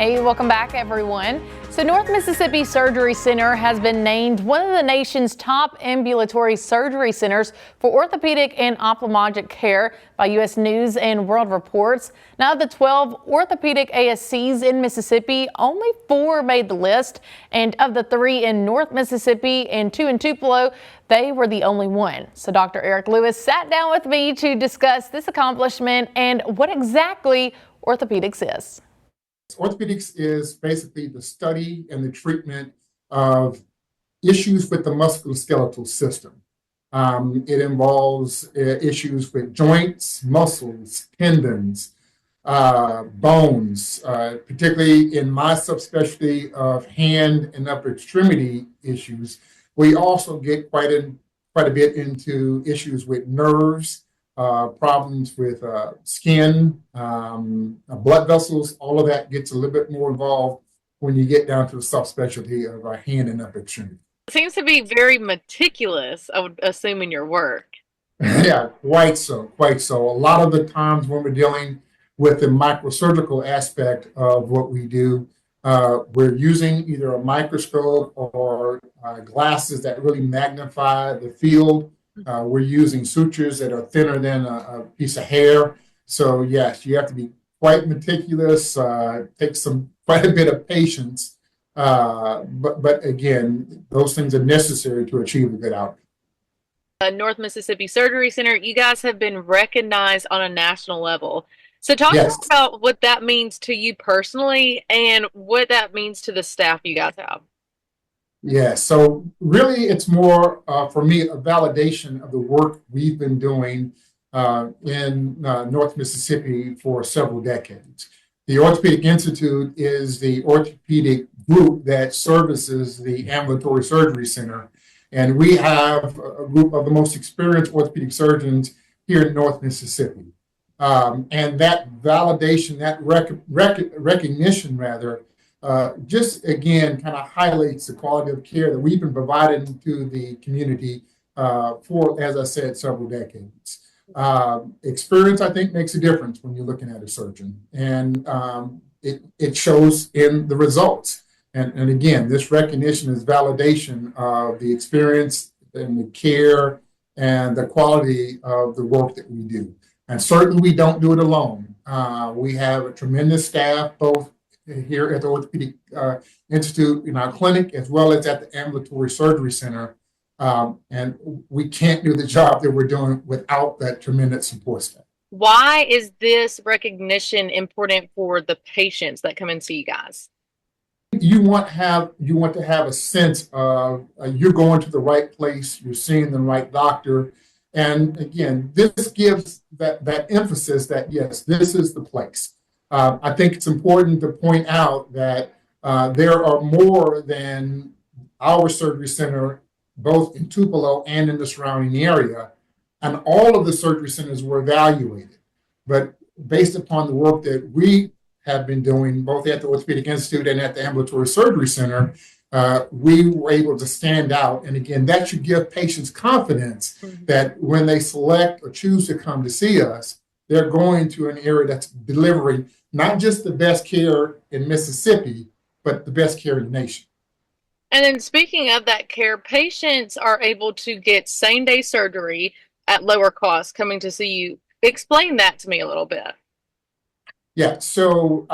Hey, welcome back, everyone. So North Mississippi Surgery Center has been named one of the nation's top ambulatory surgery centers for orthopedic and ophthalmologic care by U.S. News and World Reports. Now, of the 12 orthopedic ASCs in Mississippi, only 4 made the list. And of the 3 in North Mississippi and 2 in Tupelo, they were the only one. So Dr. Eric Lewis sat down with me to discuss this accomplishment and what exactly orthopedics is. Orthopedics is basically the study and the treatment of issues with the musculoskeletal system. It involves issues with joints, muscles, tendons, bones, particularly in my subspecialty of hand and upper extremity issues. We also get quite a bit into issues with nerves, problems with skin, blood vessels. All of that gets a little bit more involved when you get down to the subspecialty of hand and upper extremity. It seems to be very meticulous, I would assume, in your work. Yeah, quite so, quite so. A lot of the times when we're dealing with the microsurgical aspect of what we do, we're using either a microscope or glasses that really magnify the field. We're using sutures that are thinner than a piece of hair. So yes, you have to be quite meticulous, take quite a bit of patience. But again, those things are necessary to achieve a good outcome. North Mississippi Surgery Center, you guys have been recognized on a national level. So talk about what that means to you personally and what that means to the staff you guys have. Yeah, so really it's more, for me, a validation of the work we've been doing in North Mississippi for several decades. The Orthopedic Institute is the orthopedic group that services the ambulatory surgery center. And we have a group of the most experienced orthopedic surgeons here in North Mississippi. And that validation, that recognition rather, just again kind of highlights the quality of care that we've been providing to the community for, as I said, several decades. Experience, I think, makes a difference when you're looking at a surgeon, and it shows in the results. And again, this recognition is validation of the experience and the care and the quality of the work that we do. And certainly we don't do it alone. We have a tremendous staff, both here at the Orthopedic Institute in our clinic, as well as at the Ambulatory Surgery Center. And we can't do the job that we're doing without that tremendous support staff. Why is this recognition important for the patients that come and see you guys? You want to have a sense of you're going to the right place, you're seeing the right doctor. And again, this gives that emphasis that, yes, this is the place. I think it's important to point out that there are more than our surgery center, both in Tupelo and in the surrounding area, and all of the surgery centers were evaluated. But based upon the work that we have been doing, both at the Orthopedic Institute and at the Ambulatory Surgery Center, we were able to stand out. And again, that should give patients confidence that when they select or choose to come to see us, they're going to an area that's delivering not just the best care in Mississippi, but the best care in the nation. And then speaking of that care, patients are able to get same-day surgery at lower cost coming to see you. Explain that to me a little bit. Yeah, so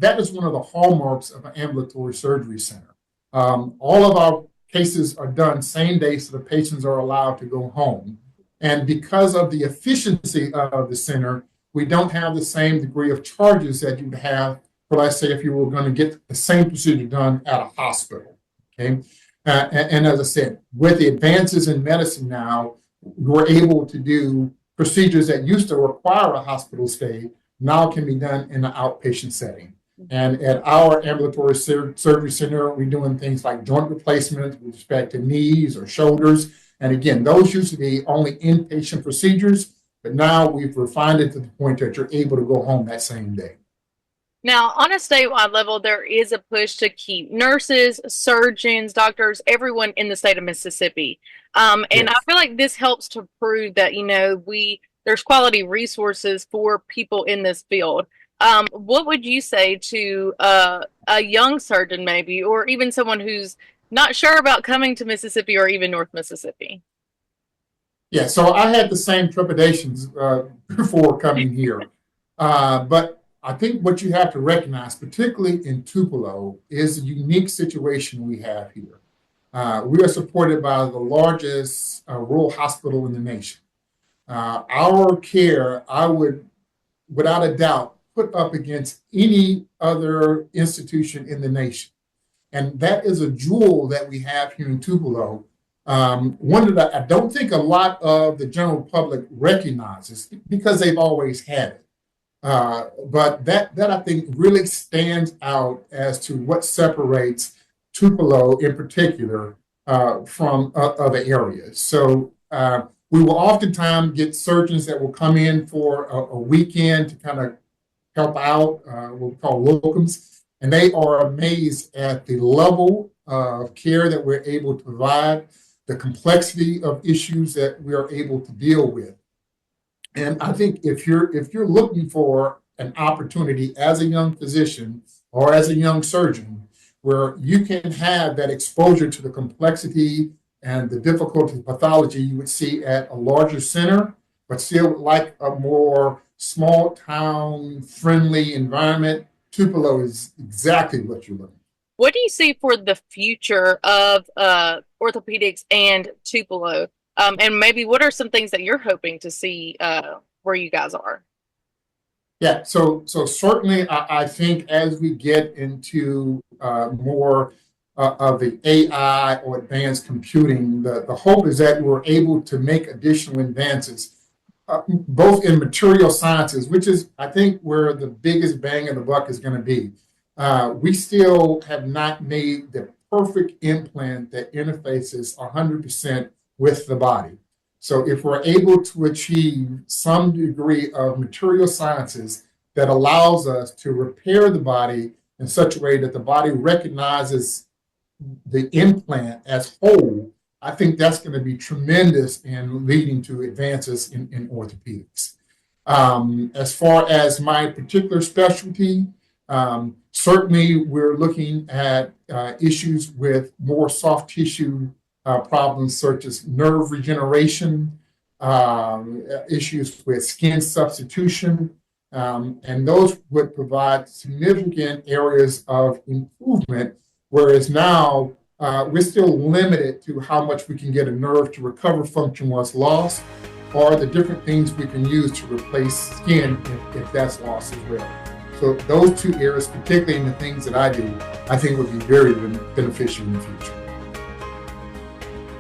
that is one of the hallmarks of an ambulatory surgery center. All of our cases are done same day, so the patients are allowed to go home. And because of the efficiency of the center, we don't have the same degree of charges that you'd have, for let's say, if you were going to get the same procedure done at a hospital. Okay, and as I said, with the advances in medicine now, we're able to do procedures that used to require a hospital stay now can be done in an outpatient setting. And at our ambulatory surgery center, we're doing things like joint replacement with respect to knees or shoulders. And again, those used to be only inpatient procedures, but now we've refined it to the point that you're able to go home that same day. Now, on a statewide level, there is a push to keep nurses, surgeons, doctors, everyone in the state of Mississippi. And Yes. I feel like this helps to prove that, there's quality resources for people in this field. What would you say to a young surgeon, maybe, or even someone who's not sure about coming to Mississippi or even North Mississippi? Yeah, so I had the same trepidations before coming here. But I think what you have to recognize, particularly in Tupelo, is the unique situation we have here. We are supported by the largest rural hospital in the nation. Our care, I would, without a doubt, put up against any other institution in the nation. And that is a jewel that we have here in Tupelo. One that I don't think a lot of the general public recognizes because they've always had it. But that I think really stands out as to what separates Tupelo in particular from other areas. So we will oftentimes get surgeons that will come in for a weekend to kind of help out, what we call locums, and they are amazed at the level of care that we're able to provide, the complexity of issues that we are able to deal with. And I think if you're looking for an opportunity as a young physician or as a young surgeon, where you can have that exposure to the complexity and the difficulty of pathology you would see at a larger center, but still like a more small town friendly environment, Tupelo is exactly what you're looking for. What do you see for the future of orthopedics and Tupelo? And maybe what are some things that you're hoping to see where you guys are? Yeah, so certainly I think as we get into more of the AI or advanced computing, the hope is that we're able to make additional advances, both in material sciences, which is, I think, where the biggest bang of the buck is going to be. We still have not made the perfect implant that interfaces 100% with the body. So if we're able to achieve some degree of material sciences that allows us to repair the body in such a way that the body recognizes the implant as whole, I think that's going to be tremendous in leading to advances in orthopedics. As far as my particular specialty, certainly we're looking at issues with more soft tissue problems such as nerve regeneration, issues with skin substitution, and those would provide significant areas of improvement, whereas now we're still limited to how much we can get a nerve to recover function once lost, or the different things we can use to replace skin if that's lost as well. So those two areas, particularly in the things that I do, I think would be very beneficial in the future.